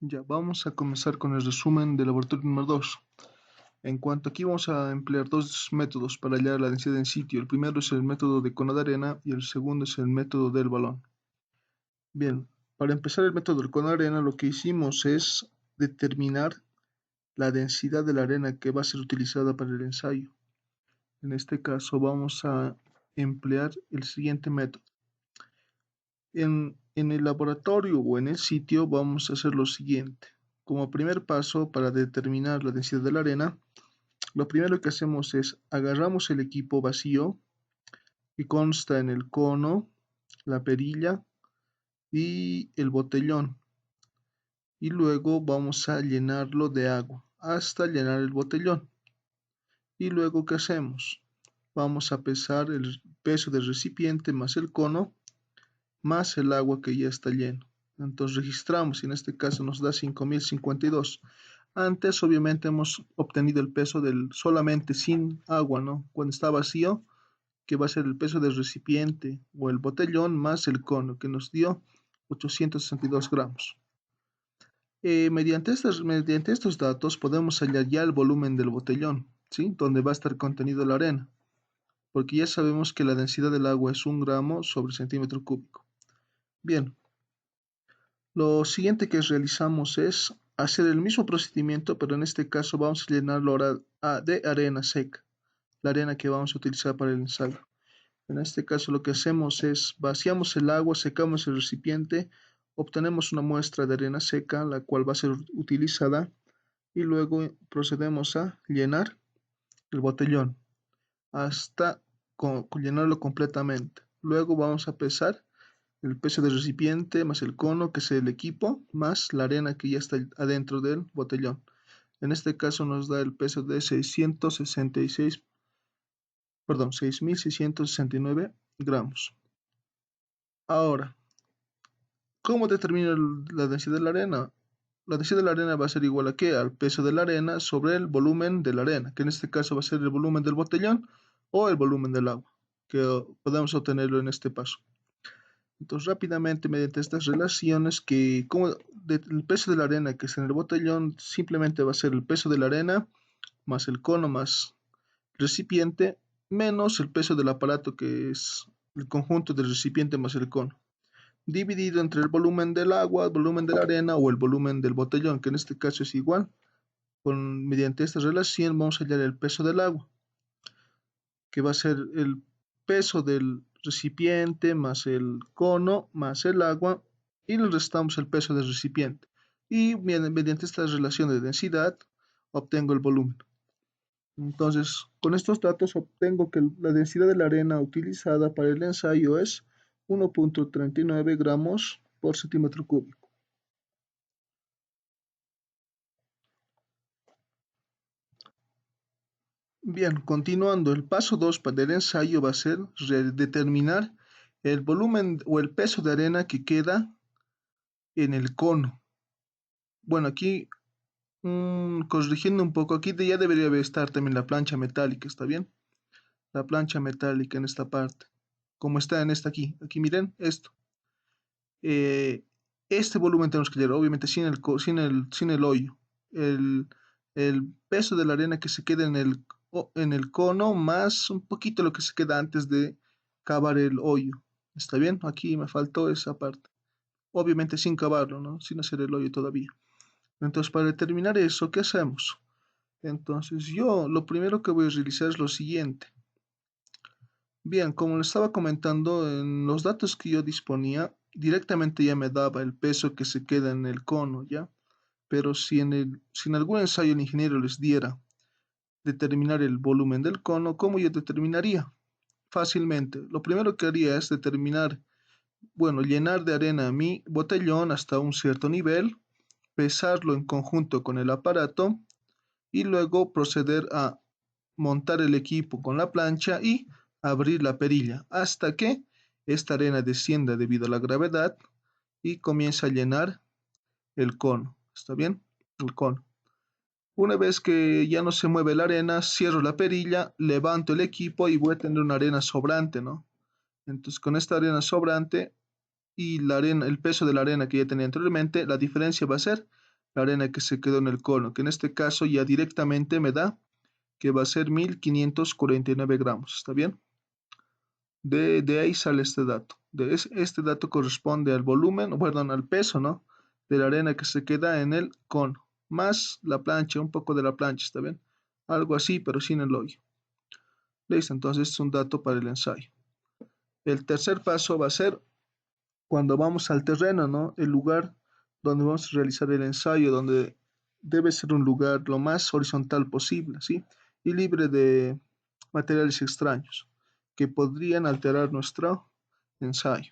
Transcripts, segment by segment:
Ya, vamos a comenzar con el resumen del laboratorio número 2. En cuanto aquí vamos a emplear dos métodos para hallar la densidad en sitio. El primero es el método de cono de arena y el segundo es el método del balón. Bien, para empezar el método del cono de arena lo que hicimos es determinar la densidad de la arena que va a ser utilizada para el ensayo. En este caso vamos a emplear el siguiente método. En el laboratorio o en el sitio vamos a hacer lo siguiente. Como primer paso para determinar la densidad de la arena, lo primero que hacemos es agarramos el equipo vacío que consta en el cono, la perilla y el botellón. Y luego vamos a llenarlo de agua hasta llenar el botellón. Y luego, ¿qué hacemos? Vamos a pesar el peso del recipiente más el cono más el agua que ya está lleno. Entonces registramos y en este caso nos da 5052. Antes obviamente hemos obtenido el peso del solamente sin agua, ¿no? Cuando está vacío, que va a ser el peso del recipiente o el botellón más el cono, que nos dio 862 gramos. Mediante estos datos podemos hallar ya el volumen del botellón, ¿sí? Donde va a estar contenido la arena, porque ya sabemos que la densidad del agua es 1 gramo sobre centímetro cúbico. Bien, lo siguiente que realizamos es hacer el mismo procedimiento, pero en este caso vamos a llenarlo ahora de arena seca, la arena que vamos a utilizar para el ensayo. En este caso lo que hacemos es vaciamos el agua, secamos el recipiente, obtenemos una muestra de arena seca, la cual va a ser utilizada, y luego procedemos a llenar el botellón hasta llenarlo completamente. Luego vamos a pesar el peso del recipiente más el cono, que es el equipo, más la arena que ya está adentro del botellón. En este caso nos da el peso de 666, perdón, 6.669 gramos. Ahora, ¿cómo determina la densidad de la arena? La densidad de la arena va a ser igual a ¿qué? Al peso de la arena sobre el volumen de la arena, que en este caso va a ser el volumen del botellón o el volumen del agua, que podemos obtenerlo en este paso. Entonces, rápidamente, mediante estas relaciones, el peso de la arena que está en el botellón simplemente va a ser el peso de la arena más el cono más el recipiente menos el peso del aparato que es el conjunto del recipiente más el cono, dividido entre el volumen del agua, el volumen de la arena o el volumen del botellón, que en este caso es igual. Mediante esta relación vamos a hallar el peso del agua, que va a ser el peso del recipiente más el cono más el agua y le restamos el peso del recipiente. Y mediante esta relación de densidad obtengo el volumen. Entonces, con estos datos obtengo que la densidad de la arena utilizada para el ensayo es 1.39 gramos por centímetro cúbico. Bien, continuando, el paso 2 del ensayo va a ser determinar el volumen o el peso de arena que queda en el cono. Bueno, aquí corrigiendo un poco, aquí ya debería estar también la plancha metálica, ¿está bien? La plancha metálica en esta parte, como está en esta aquí miren esto. Eh, este volumen tenemos que leer, obviamente sin el hoyo. El, el peso de la arena que se queda en el cono más un poquito lo que se queda antes de cavar el hoyo. ¿Está bien? Aquí me faltó esa parte. Obviamente sin cavarlo, ¿no? Sin hacer el hoyo todavía. Entonces, para determinar eso, ¿qué hacemos? Entonces, yo lo primero que voy a realizar es lo siguiente. Bien, como le estaba comentando, en los datos que yo disponía, directamente ya me daba el peso que se queda en el cono, ¿ya? Pero si en algún ensayo el ingeniero les diera determinar el volumen del cono, ¿cómo yo determinaría? Fácilmente. Lo primero que haría es determinar, bueno, llenar de arena mi botellón hasta un cierto nivel, pesarlo en conjunto con el aparato y luego proceder a montar el equipo con la plancha y abrir la perilla hasta que esta arena descienda debido a la gravedad y comience a llenar el cono. ¿Está bien? El cono. Una vez que ya no se mueve la arena, cierro la perilla, levanto el equipo y voy a tener una arena sobrante, ¿no? Entonces con esta arena sobrante y la arena, el peso de la arena que ya tenía anteriormente, la diferencia va a ser la arena que se quedó en el cono, que en este caso ya directamente me da que va a ser 1549 gramos, ¿está bien? De ahí sale este dato. Este dato corresponde al volumen, o perdón, al peso, ¿no? De la arena que se queda en el cono, más la plancha, un poco de la plancha, ¿está bien? Algo así, pero sin el hoyo. Listo, entonces es un dato para el ensayo. El tercer paso va a ser cuando vamos al terreno, ¿no? El lugar donde vamos a realizar el ensayo, donde debe ser un lugar lo más horizontal posible, ¿sí? Y libre de materiales extraños que podrían alterar nuestro ensayo.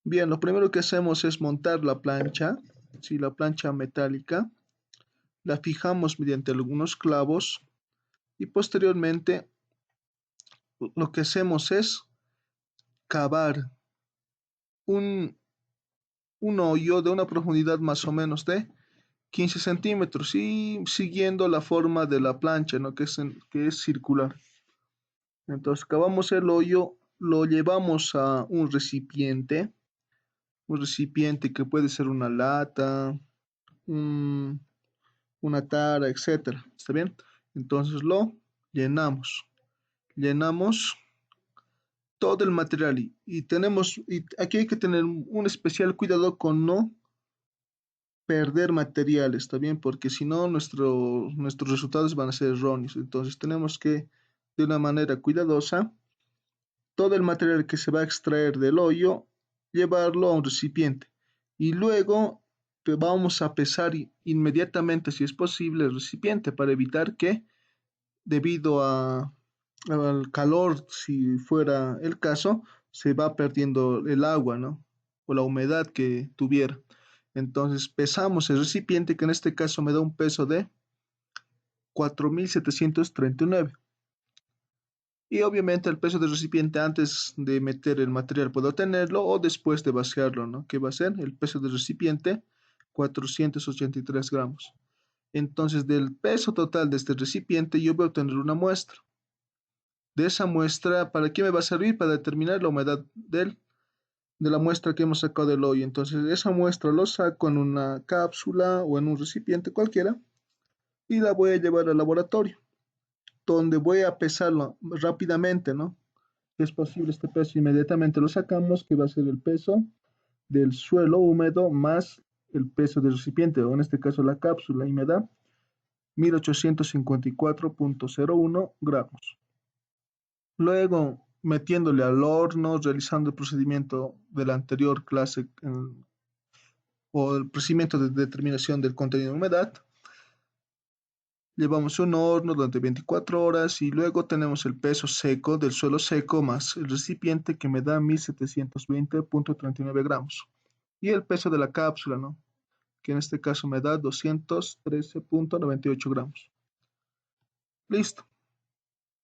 Bien, lo primero que hacemos es montar la plancha, ¿sí? La plancha metálica, la fijamos mediante algunos clavos y posteriormente lo que hacemos es cavar un, un hoyo de una profundidad más o menos de 15 centímetros y siguiendo la forma de la plancha, ¿no? Que es circular. Entonces cavamos el hoyo, lo llevamos a un recipiente que puede ser una lata, un- una tara, etcétera. ¿Está bien? Entonces lo llenamos. Llenamos todo el material y aquí hay que tener un especial cuidado con no perder material, ¿está bien? Porque si no, nuestros resultados van a ser erróneos. Entonces tenemos que, de una manera cuidadosa, todo el material que se va a extraer del hoyo, llevarlo a un recipiente. Y luego vamos a pesar inmediatamente, si es posible, el recipiente para evitar que, debido al calor, si fuera el caso, se va perdiendo el agua, ¿no? O la humedad que tuviera. Entonces pesamos el recipiente, que en este caso me da un peso de 4739. Y obviamente el peso del recipiente antes de meter el material puedo tenerlo o después de vaciarlo, ¿no? ¿Qué va a ser? El peso del recipiente, 483 gramos. Entonces, del peso total de este recipiente, yo voy a obtener una muestra. De esa muestra, ¿para qué me va a servir? Para determinar la humedad de la muestra que hemos sacado del hoyo. Entonces, esa muestra lo saco en una cápsula o en un recipiente cualquiera y la voy a llevar al laboratorio, donde voy a pesarlo rápidamente, ¿no? Es posible este peso inmediatamente lo sacamos, que va a ser el peso del suelo húmedo más el peso del recipiente, o en este caso la cápsula, y me da 1854,01 gramos. Luego, metiéndole al horno, realizando el procedimiento de la anterior clase o el procedimiento de determinación del contenido de humedad, llevamos un horno durante 24 horas y luego tenemos el peso seco del suelo seco más el recipiente que me da 1720,39 gramos. Y el peso de la cápsula, ¿no? Que en este caso me da 213,98 gramos. Listo.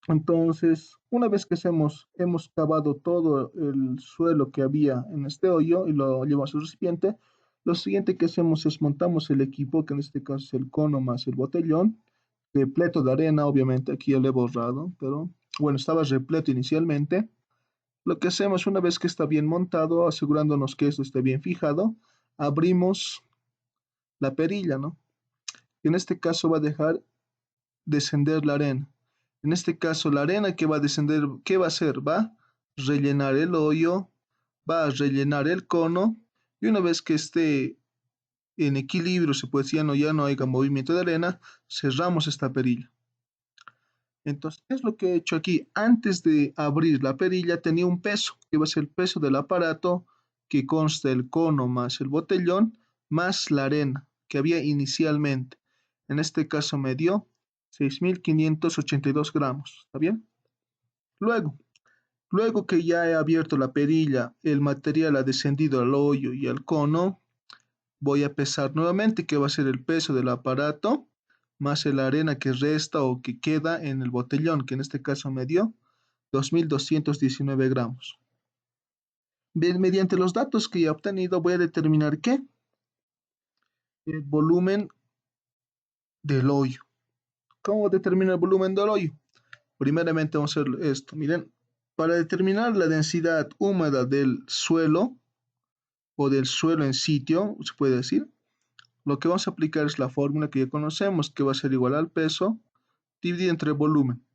Entonces, una vez que hemos cavado todo el suelo que había en este hoyo y lo llevamos al recipiente, lo siguiente que hacemos es montamos el equipo, que en este caso es el cono más el botellón, repleto de arena, obviamente aquí ya lo he borrado, pero bueno, estaba repleto inicialmente. Lo que hacemos una vez que está bien montado, asegurándonos que esto esté bien fijado, abrimos la perilla, ¿no? En este caso va a dejar descender la arena. En este caso, la arena que va a descender, ¿qué va a hacer? Va a rellenar el hoyo, va a rellenar el cono, y una vez que esté en equilibrio, se puede decir, ya no haya movimiento de arena, cerramos esta perilla. Entonces, ¿qué es lo que he hecho aquí? Antes de abrir la perilla tenía un peso, que va a ser el peso del aparato, que consta el cono más el botellón, más la arena que había inicialmente. En este caso me dio 6.582 gramos, ¿está bien? Luego, luego que ya he abierto la perilla, el material ha descendido al hoyo y al cono, voy a pesar nuevamente, que va a ser el peso del aparato, más la arena que resta o que queda en el botellón, que en este caso me dio 2.219 gramos. Bien, mediante los datos que he obtenido, voy a determinar que el volumen del hoyo. ¿Cómo determina el volumen del hoyo? Primeramente vamos a hacer esto. Miren, para determinar la densidad húmeda del suelo o del suelo en sitio, se puede decir, lo que vamos a aplicar es la fórmula que ya conocemos, que va a ser igual al peso dividido entre el volumen.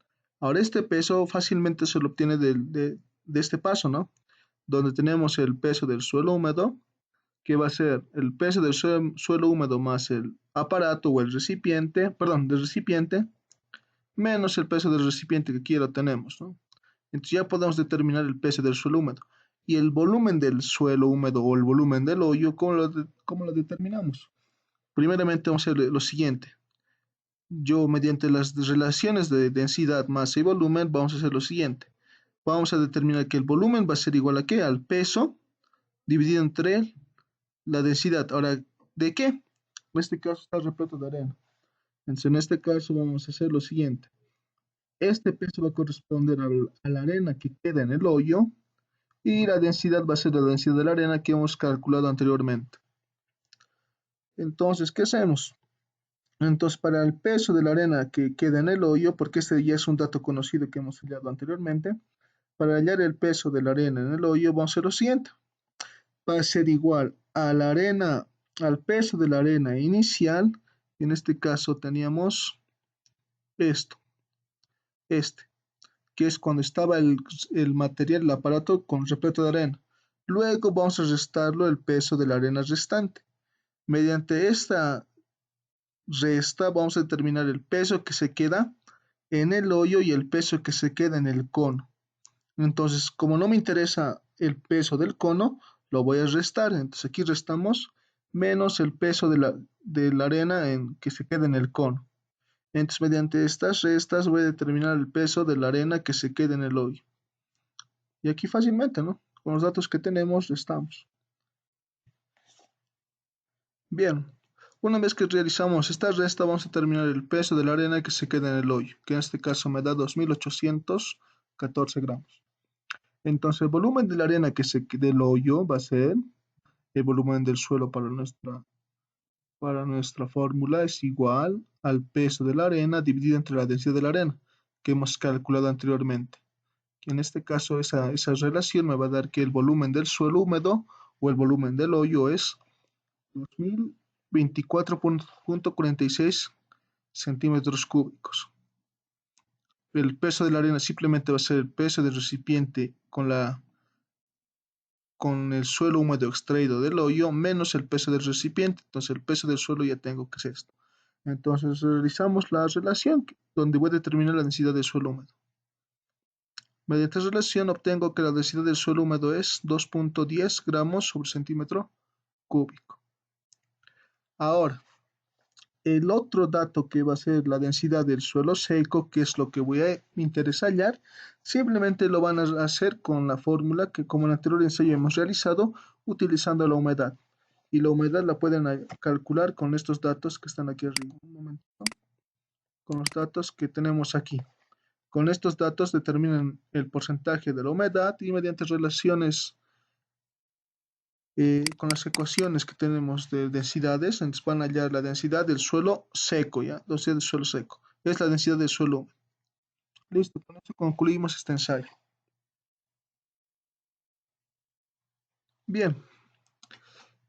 Ahora, este peso fácilmente se lo obtiene de este paso, ¿no? Donde tenemos el peso del suelo húmedo, que va a ser el peso del suelo húmedo más el aparato o el recipiente, perdón, del recipiente, menos el peso del recipiente, que aquí ya lo tenemos, ¿no? Entonces ya podemos determinar el peso del suelo húmedo. Y el volumen del suelo húmedo o el volumen del hoyo, cómo lo determinamos? Primeramente vamos a hacer lo siguiente. Yo, mediante las relaciones de densidad, masa y volumen, vamos a hacer lo siguiente. Vamos a determinar que el volumen va a ser igual a ¿qué? Al peso dividido entre la densidad. Ahora, ¿de qué? En este caso está repleto de arena. Entonces, en este caso vamos a hacer lo siguiente. Este peso va a corresponder a la arena que queda en el hoyo y la densidad va a ser la densidad de la arena que hemos calculado anteriormente. Entonces, ¿qué hacemos? Entonces, para el peso de la arena que queda en el hoyo, porque este ya es un dato conocido que hemos hallado anteriormente, para hallar el peso de la arena en el hoyo, vamos a hacer lo siguiente. Va a ser igual a la arena, al peso de la arena inicial. En este caso teníamos esto, este, que es cuando estaba el material, el aparato con repleto de arena. Luego vamos a restarlo el peso de la arena restante. Mediante esta resta vamos a determinar el peso que se queda en el hoyo y el peso que se queda en el cono. Entonces, como no me interesa el peso del cono, lo voy a restar. Entonces aquí restamos menos el peso de la arena que se queda en el cono. Entonces, mediante estas restas voy a determinar el peso de la arena que se queda en el hoyo. Y aquí fácilmente, ¿no? Con los datos que tenemos, restamos. Bien, una vez que realizamos esta resta, vamos a determinar el peso de la arena que se queda en el hoyo, que en este caso me da 2814 gramos. Entonces, el volumen de la arena que se queda del hoyo va a ser el volumen del suelo para nuestra fórmula es igual al peso de la arena dividido entre la densidad de la arena, que hemos calculado anteriormente. En este caso, esa relación me va a dar que el volumen del suelo húmedo o el volumen del hoyo es 2024.46 centímetros cúbicos. El peso de la arena simplemente va a ser el peso del recipiente con el suelo húmedo extraído del hoyo menos el peso del recipiente. Entonces el peso del suelo ya tengo que es esto. Entonces realizamos la relación donde voy a determinar la densidad del suelo húmedo. Mediante esta relación obtengo que la densidad del suelo húmedo es 2.10 gramos sobre centímetro cúbico. Ahora, el otro dato que va a ser la densidad del suelo seco, que es lo que me interesa hallar, simplemente lo van a hacer con la fórmula que como en el anterior ensayo hemos realizado utilizando la humedad. Y la humedad la pueden calcular con estos datos que están aquí arriba. Un momentito. Con los datos que tenemos aquí. Con estos datos determinan el porcentaje de la humedad y mediante relaciones con las ecuaciones que tenemos de densidades, entonces van a hallar la densidad del suelo seco, ¿ya? La densidad del suelo seco. Es la densidad del suelo húmedo. Listo, con esto concluimos este ensayo. Bien,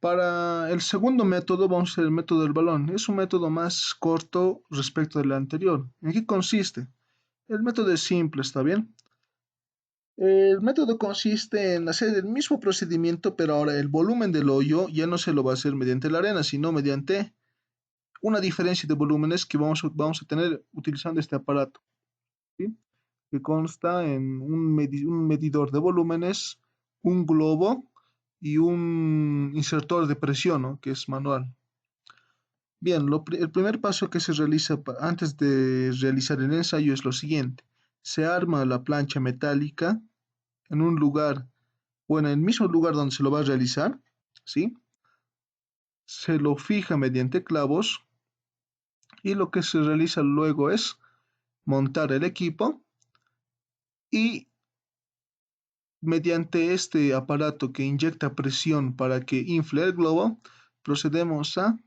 para el segundo método vamos a hacer el método del balón. Es un método más corto respecto del anterior. ¿En qué consiste? El método es simple, ¿está bien? El método consiste en hacer el mismo procedimiento, pero ahora el volumen del hoyo ya no se lo va a hacer mediante la arena, sino mediante una diferencia de volúmenes que vamos a tener utilizando este aparato, ¿sí? Que consta en un medidor de volúmenes, un globo y un insertor de presión, ¿no? Que es manual. Bien, el primer paso que se realiza antes de realizar el ensayo es lo siguiente. Se arma la plancha metálica en un lugar, o en el mismo lugar donde se lo va a realizar, ¿sí? Se lo fija mediante clavos y lo que se realiza luego es montar el equipo y mediante este aparato que inyecta presión para que infle el globo, procedemos a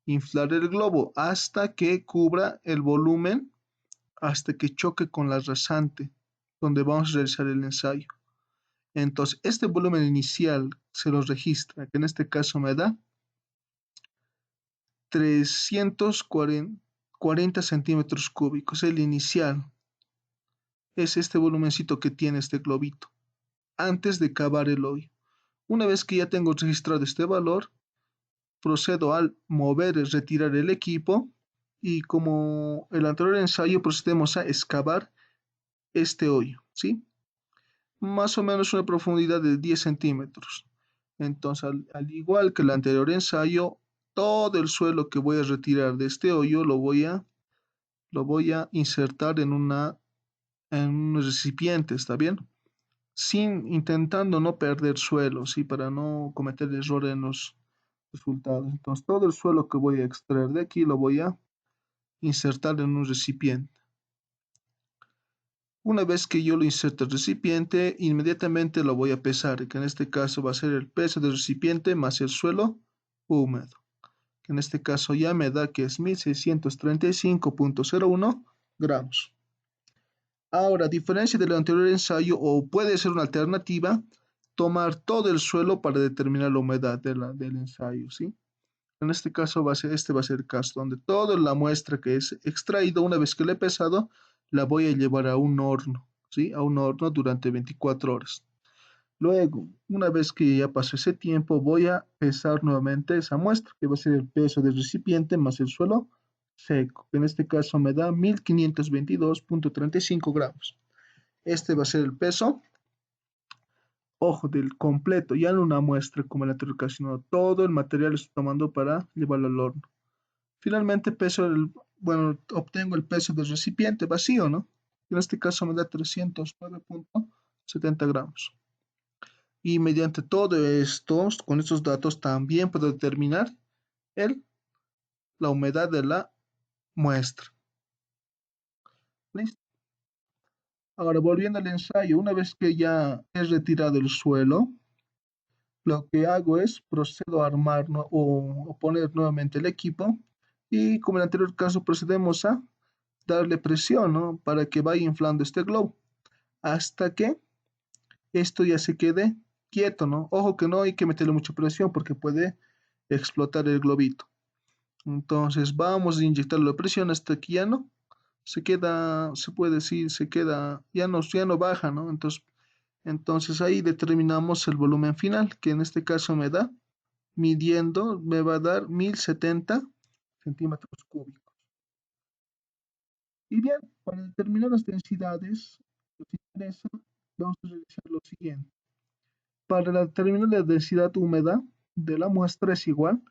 inflar el globo hasta que cubra el volumen, hasta que choque con la rasante donde vamos a realizar el ensayo. Entonces, este volumen inicial se lo registra, que en este caso me da 340 centímetros cúbicos, el inicial. Es este volumencito que tiene este globito, antes de cavar el hoyo. Una vez que ya tengo registrado este valor, procedo al retirar el equipo y como el anterior ensayo procedemos a excavar este hoyo, ¿sí? Más o menos una profundidad de 10 centímetros. Entonces, al igual que el anterior ensayo, todo el suelo que voy a retirar de este hoyo lo voy a insertar en un recipiente, ¿está bien? Intentando no perder suelo, ¿sí? Para no cometer errores en los resultados. Entonces, todo el suelo que voy a extraer de aquí lo voy a insertar en un recipiente. Una vez que yo lo inserte el recipiente, inmediatamente lo voy a pesar, que en este caso va a ser el peso del recipiente más el suelo húmedo, que en este caso ya me da que es 1635.01 gramos. Ahora, a diferencia del anterior ensayo, o puede ser una alternativa, tomar todo el suelo para determinar la humedad del ensayo, ¿sí? En este caso este va a ser el caso, donde toda la muestra que es extraído, una vez que la he pesado, la voy a llevar a un horno, ¿sí? A un horno durante 24 horas. Luego, una vez que ya pasó ese tiempo, voy a pesar nuevamente esa muestra, que va a ser el peso del recipiente más el suelo seco, que en este caso me da 1522.35 gramos. Este va a ser el peso, ojo, del completo, ya no una muestra como en la anterior ocasión, sino todo el material estoy tomando para llevarlo al horno. Finalmente obtengo el peso del recipiente vacío, ¿no? En este caso me da 309.70 gramos. Y mediante todo esto, con estos datos, también puedo determinar la humedad de la muestra. ¿Listo? Ahora, volviendo al ensayo, una vez que ya he retirado el suelo, lo que hago es procedo a armar o poner nuevamente el equipo y como en el anterior caso procedemos a darle presión, ¿no? Para que vaya inflando este globo hasta que esto ya se quede quieto, ¿no? Ojo que no hay que meterle mucha presión porque puede explotar el globito. Entonces vamos a inyectarle la presión hasta que ya no se queda, se puede decir, se queda, ya no baja, ¿no? Entonces ahí determinamos el volumen final, que en este caso me va a dar 1070 centímetros cúbicos. Y bien, para determinar las densidades, nos interesa, vamos a realizar lo siguiente. Para determinar la densidad húmeda de la muestra es igual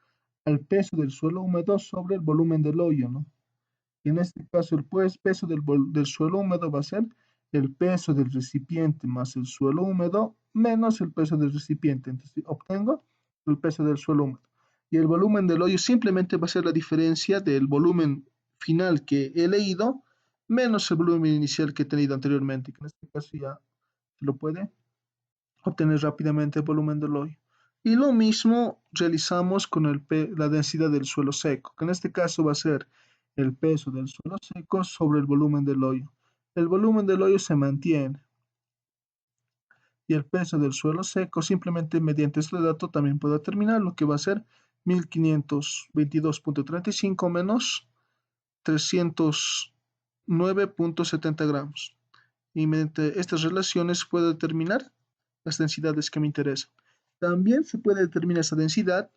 al peso del suelo húmedo sobre el volumen del hoyo, ¿no? Y en este caso el peso del suelo húmedo va a ser el peso del recipiente más el suelo húmedo menos el peso del recipiente. Entonces obtengo el peso del suelo húmedo. Y el volumen del hoyo simplemente va a ser la diferencia del volumen final que he leído menos el volumen inicial que he tenido anteriormente, que en este caso ya se lo puede obtener rápidamente el volumen del hoyo. Y lo mismo realizamos con la densidad del suelo seco, que en este caso va a ser el peso del suelo seco sobre el volumen del hoyo. El volumen del hoyo se mantiene y el peso del suelo seco simplemente mediante este dato también puedo determinar lo que va a ser 1522.35 menos 309.70 gramos. Y mediante estas relaciones puedo determinar las densidades que me interesan. También se puede determinar esa densidad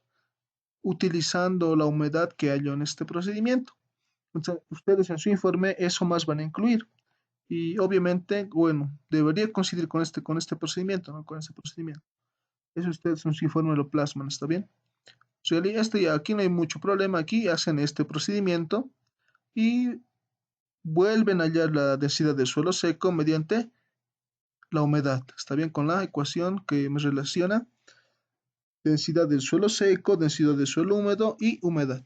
utilizando la humedad que halló en este procedimiento. Entonces, ustedes en su informe eso más van a incluir. Y obviamente, bueno, debería coincidir con este procedimiento, ¿no? Con este procedimiento. Eso ustedes en su informe lo plasman, ¿está bien? Aquí no hay mucho problema, aquí hacen este procedimiento y vuelven a hallar la densidad del suelo seco mediante la humedad, ¿está bien? Con la ecuación que me relaciona densidad del suelo seco, densidad del suelo húmedo y humedad.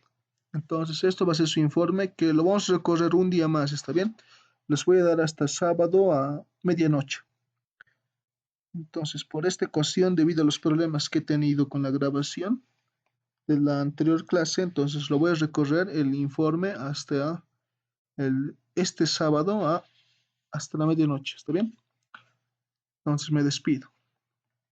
Entonces esto va a ser su informe que lo vamos a recorrer un día más, ¿está bien? Les voy a dar hasta sábado a medianoche. Entonces, por esta ocasión, debido a los problemas que he tenido con la grabación de la anterior clase, entonces lo voy a recorrer el informe hasta este sábado hasta la medianoche, ¿está bien? Entonces me despido.